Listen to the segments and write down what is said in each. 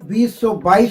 2022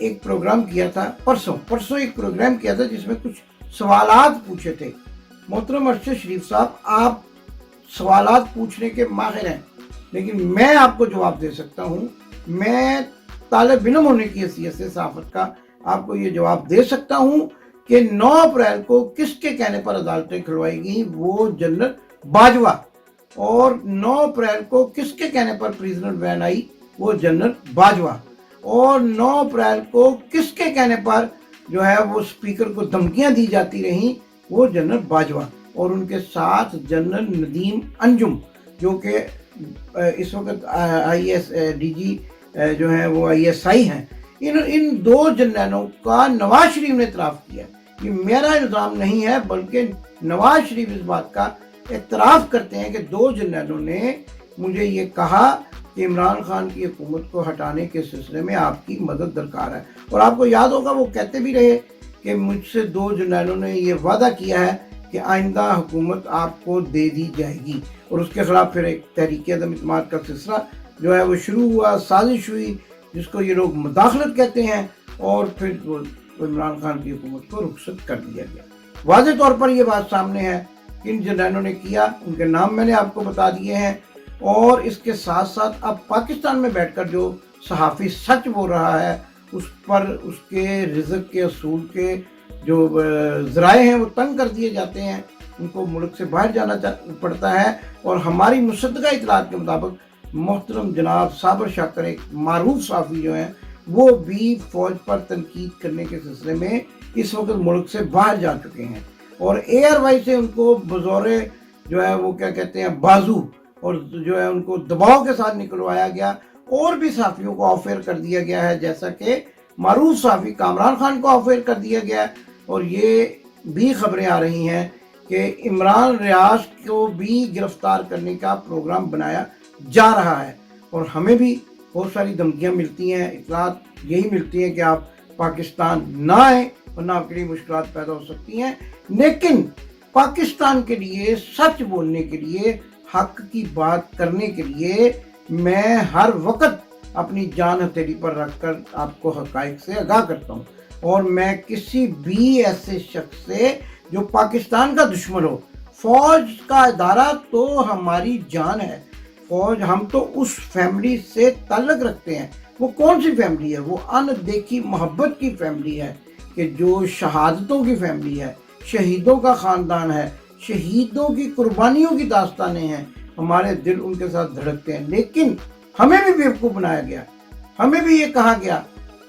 ایک پروگرام کیا تھا پرسوں ایک پروگرام کیا تھا جس میں کچھ سوالات پوچھے تھے. محترم ارشد شریف صاحب, آپ سوالات پوچھنے کے ماہر ہیں, لیکن میں آپ کو جواب دے سکتا ہوں. میں طالب علم ہونے کی حیثیت سے صحافت کا آپ کو یہ جواب دے سکتا ہوں کہ 9 اپریل کو کس کے کہنے پر عدالتیں کھلوائی گئیں, وہ جنرل باجوہ. اور 9 اپریل کو کس کے کہنے پر پریزنر وین آئی, وہ جنرل باجوہ. اور 9 اپریل کو کس کے کہنے پر جو ہے وہ اسپیکر کو دھمکیاں دی جاتی رہیں, وہ جنرل باجوہ. اور ان کے ساتھ جنرل ندیم انجم جو کہ اس وقت آئی ایس ڈی جی جو ہیں وہ آئی ایس آئی ہیں. ان 2 جنرلوں کا نواز شریف نے اعتراف کیا. یہ میرا الزام نہیں ہے, بلکہ نواز شریف اس بات کا اعتراف کرتے ہیں کہ 2 جنرلوں نے مجھے یہ کہا کہ عمران خان کی حکومت کو ہٹانے کے سلسلے میں آپ کی مدد درکار ہے. اور آپ کو یاد ہوگا وہ کہتے بھی رہے کہ مجھ سے 2 جنرلوں نے یہ وعدہ کیا ہے کہ آئندہ حکومت آپ کو دے دی جائے گی. اور اس کے خلاف پھر ایک تحریک عدم اعتماد کا سلسلہ جو ہے وہ شروع ہوا, سازش ہوئی جس کو یہ لوگ مداخلت کہتے ہیں, اور پھر وہ عمران خان کی حکومت کو رخصت کر دیا گیا. واضح طور پر یہ بات سامنے ہے کہ ان جنرلوں نے کیا, ان کے نام میں نے آپ کو بتا دیے ہیں. اور اس کے ساتھ ساتھ اب پاکستان میں بیٹھ کر جو صحافی سچ بول رہا ہے اس پر اس کے رزق کے اصول کے جو ذرائع ہیں وہ تنگ کر دیے جاتے ہیں, ان کو ملک سے باہر جانا پڑتا ہے. اور ہماری مصدقہ اطلاعات کے مطابق محترم جناب صابر شاکر ایک معروف صحافی جو ہیں وہ بھی فوج پر تنقید کرنے کے سلسلے میں اس وقت ملک سے باہر جا چکے ہیں. اور اے آر وائی سے ان کو بزور جو ہے وہ کیا کہتے ہیں بازو, اور جو ہے ان کو دباؤ کے ساتھ نکلوایا گیا. اور بھی صحافیوں کو آف ایئر کر دیا گیا ہے, جیسا کہ معروف صحافی کامران خان کو آف ایئر کر دیا گیا ہے. اور یہ بھی خبریں آ رہی ہیں کہ عمران ریاض کو بھی گرفتار کرنے کا پروگرام بنایا جا رہا ہے. اور ہمیں بھی بہت ساری دھمکیاں ملتی ہیں, اطلاعات یہی ملتی ہیں کہ آپ پاکستان نہ آئیں ورنہ آپ کے لیے مشکلات پیدا ہو سکتی ہیں. لیکن پاکستان کے لیے سچ بولنے کے لیے, حق کی بات کرنے کے لیے میں ہر وقت اپنی جان ہتھیلی پر رکھ کر آپ کو حقائق سے آگاہ کرتا ہوں. اور میں کسی بھی ایسے شخص سے جو پاکستان کا دشمن ہو, فوج کا ادارہ تو ہماری جان ہے, فوج ہم تو اس فیملی سے تعلق رکھتے ہیں. وہ کون سی فیملی ہے؟ وہ ان دیکھی محبت کی فیملی ہے, کہ جو شہادتوں کی فیملی ہے, شہیدوں کا خاندان ہے, شہیدوں کی قربانیوں کی داستانیں ہیں. ہمارے دل ان کے ساتھ دھڑکتے ہیں. لیکن ہمیں بھی بیوقوف بنایا گیا, ہمیں بھی یہ کہا گیا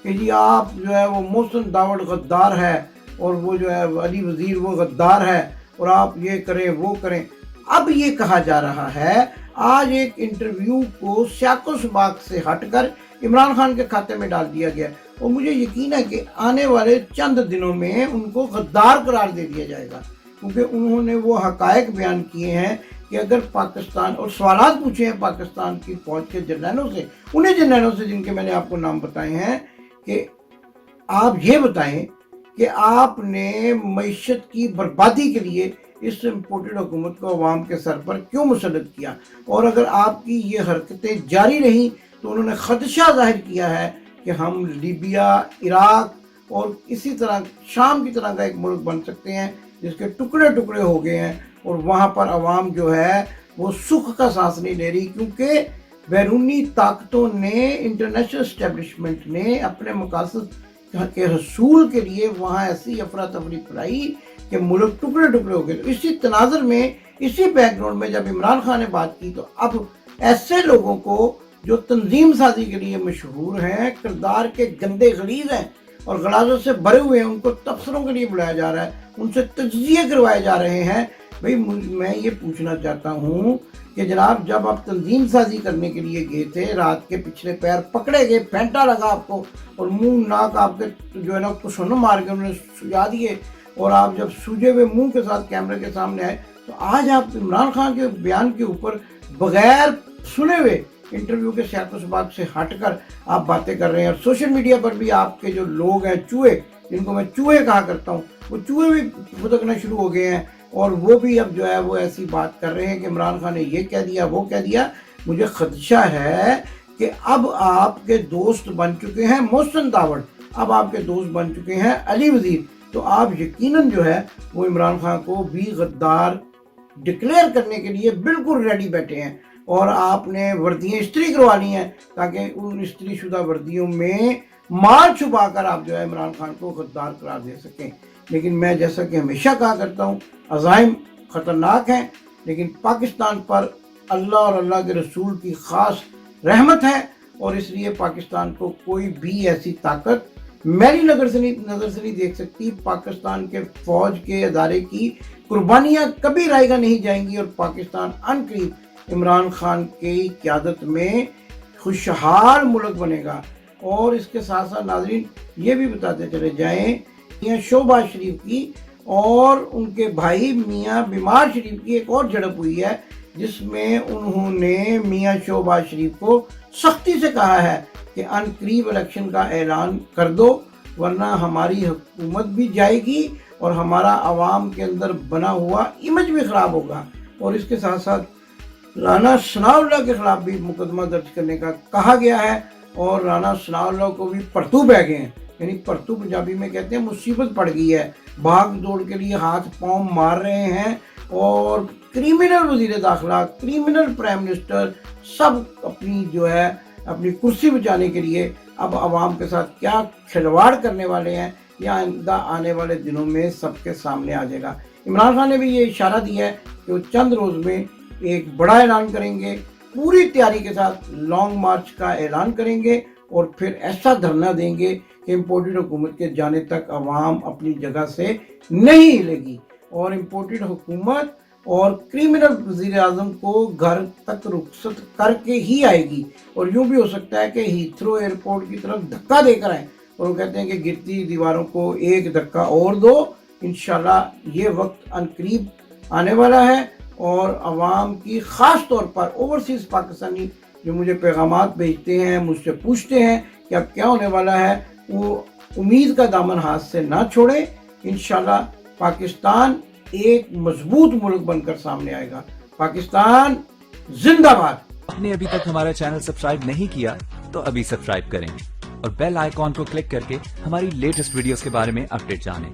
کہ جی آپ جو ہے وہ محسن داوڑ غدار ہے, اور وہ جو ہے علی وزیر وہ غدار ہے, اور آپ یہ کریں وہ کریں. اب یہ کہا جا رہا ہے, آج ایک انٹرویو کو سیاق و سباق سے ہٹ کر عمران خان کے کھاتے میں ڈال دیا گیا, اور مجھے یقین ہے کہ آنے والے چند دنوں میں ان کو غدار قرار دے دیا جائے گا, کیونکہ انہوں نے وہ حقائق بیان کیے ہیں کہ اگر پاکستان, اور سوالات پوچھے ہیں پاکستان کی فوج کے جرنیلوں سے, انہیں جرنیلوں سے جن کے میں نے آپ کو نام بتائے ہیں, کہ آپ یہ بتائیں کہ آپ نے معیشت کی بربادی کے لیے اس امپورٹڈ حکومت کو عوام کے سر پر کیوں مسلط کیا. اور اگر آپ کی یہ حرکتیں جاری رہیں تو انہوں نے خدشہ ظاہر کیا ہے کہ ہم لیبیا, عراق اور اسی طرح شام کی طرح کا ایک ملک بن سکتے ہیں جس کے ٹکڑے ٹکڑے ہو گئے ہیں, اور وہاں پر عوام جو ہے وہ سکھ کا سانس نہیں لے رہی, کیونکہ بیرونی طاقتوں نے, انٹرنیشنل اسٹیبلشمنٹ نے اپنے مقاصد کے حصول کے لیے وہاں ایسی افراتفری پھیلائی کہ ملک ٹکڑے ٹکڑے ہو گئے. تو اسی تناظر میں, اسی بیک گراؤنڈ میں جب عمران خان نے بات کی, تو اب ایسے لوگوں کو جو تنظیم سازی کے لیے مشہور ہیں, کردار کے گندے غلیظ ہیں اور غلاظت سے بھرے ہوئے ہیں, ان کو تبصروں کے لیے بلایا جا رہا ہے, ان سے تجزیے کروائے جا رہے ہیں. بھئی میں یہ پوچھنا چاہتا ہوں کہ جناب جب آپ تنظیم سازی کرنے کے لیے گئے تھے, رات کے پچھلے پیر پکڑے گئے, پھینٹا لگا آپ کو, اور منہ ناک آپ کے جو ہے نا کشن مار کے انہوں نے سجا دیے, اور آپ جب سوجے ہوئے منہ کے ساتھ کیمرے کے سامنے آئے, تو آج آپ عمران خان کے بیان کے اوپر بغیر سنے ہوئے انٹرویو کے سیاق و سباق سے ہٹ کر آپ باتیں کر رہے ہیں. اور سوشل میڈیا پر بھی آپ کے جو لوگ ہیں, چوہے, جن کو میں چوہے کہا کرتا ہوں, وہ چوہے بھی پھدکنا شروع ہو گئے ہیں, اور وہ بھی اب جو ہے وہ ایسی بات کر رہے ہیں کہ عمران خان نے یہ کہہ دیا وہ کہہ دیا. مجھے خدشہ ہے کہ اب آپ کے دوست بن چکے ہیں محسن داوڑ, اب آپ کے دوست بن چکے ہیں علی وزیر، تو آپ یقیناً جو ہے وہ عمران خان کو بھی غدار ڈکلیئر کرنے کے لیے بالکل ریڈی بیٹھے ہیں، اور آپ نے وردیاں استری کروا لی ہیں تاکہ ان استری شدہ وردیوں میں مال چھپا کر آپ جو ہے عمران خان کو غدار قرار دے سکیں۔ لیکن میں جیسا کہ ہمیشہ کہا کرتا ہوں، عزائم خطرناک ہیں، لیکن پاکستان پر اللہ اور اللہ کے رسول کی خاص رحمت ہے، اور اس لیے پاکستان کو کوئی بھی ایسی طاقت میری نظر سے نہیں دیکھ سکتی۔ پاکستان کے فوج کے ادارے کی قربانیاں کبھی رائیگاں نہیں جائیں گی، اور پاکستان ان قریب عمران خان کی قیادت میں خوشحال ملک بنے گا۔ اور اس کے ساتھ ساتھ ناظرین یہ بھی بتاتے چلے جائیں، میاں شہباز شریف کی اور ان کے بھائی میاں بیمار شریف کی ایک اور جھڑپ ہوئی ہے، جس میں انہوں نے میاں شہباز شریف کو سختی سے کہا ہے کہ ان قریب الیکشن کا اعلان کر دو، ورنہ ہماری حکومت بھی جائے گی اور ہمارا عوام کے اندر بنا ہوا امیج بھی خراب ہوگا۔ اور اس کے ساتھ ساتھ رانا ثناء اللہ کے خلاف بھی مقدمہ درج کرنے کا کہا گیا ہے، اور رانا ثناء اللہ کو بھی پرتو بہ گئے ہیں، یعنی پرتو پنجابی میں کہتے ہیں مصیبت پڑ گئی ہے، بھاگ دوڑ کے لیے ہاتھ پاؤں مار رہے ہیں، اور کریمنل وزیر داخلہ، کریمنل پرائم منسٹر سب اپنی جو ہے اپنی کرسی بچانے کے لیے اب عوام کے ساتھ کیا کھلواڑ کرنے والے ہیں، یا آئندہ آنے والے دنوں میں سب کے سامنے آ جائے گا۔ عمران خان نے بھی یہ اشارہ دیا ہے کہ وہ چند روز میں ایک بڑا اعلان کریں گے، پوری تیاری کے ساتھ لانگ مارچ کا اعلان کریں گے، اور پھر ایسا دھرنا دیں گے کہ امپورٹڈ حکومت کے جانے تک عوام اپنی جگہ سے نہیں ہلے گی، اور امپورٹڈ حکومت اور کریمنل وزیر اعظم کو گھر تک رخصت کر کے ہی آئے گی، اور یوں بھی ہو سکتا ہے کہ ہیتھرو ایئرپورٹ کی طرف دھکا دے کر آئیں، اور وہ کہتے ہیں کہ گرتی دیواروں کو ایک دھکا اور دو۔ انشاءاللہ یہ وقت ان قریب آنے والا ہے، اور عوام کی خاص طور پر اوورسیز پاکستانی جو مجھے پیغامات بھیجتے ہیں، مجھ سے پوچھتے ہیں کہ اب کیا ہونے والا ہے، وہ امید کا دامن ہاتھ سے نہ چھوڑیں۔ انشاءاللہ پاکستان ایک مضبوط ملک بن کر سامنے آئے گا۔ پاکستان زندہ باد۔ آپ نے ابھی تک ہمارا چینل سبسکرائب نہیں کیا تو ابھی سبسکرائب کریں، اور بیل آئیکن کو کلک کر کے ہماری لیٹسٹ ویڈیوز کے بارے میں اپڈیٹ جانیں۔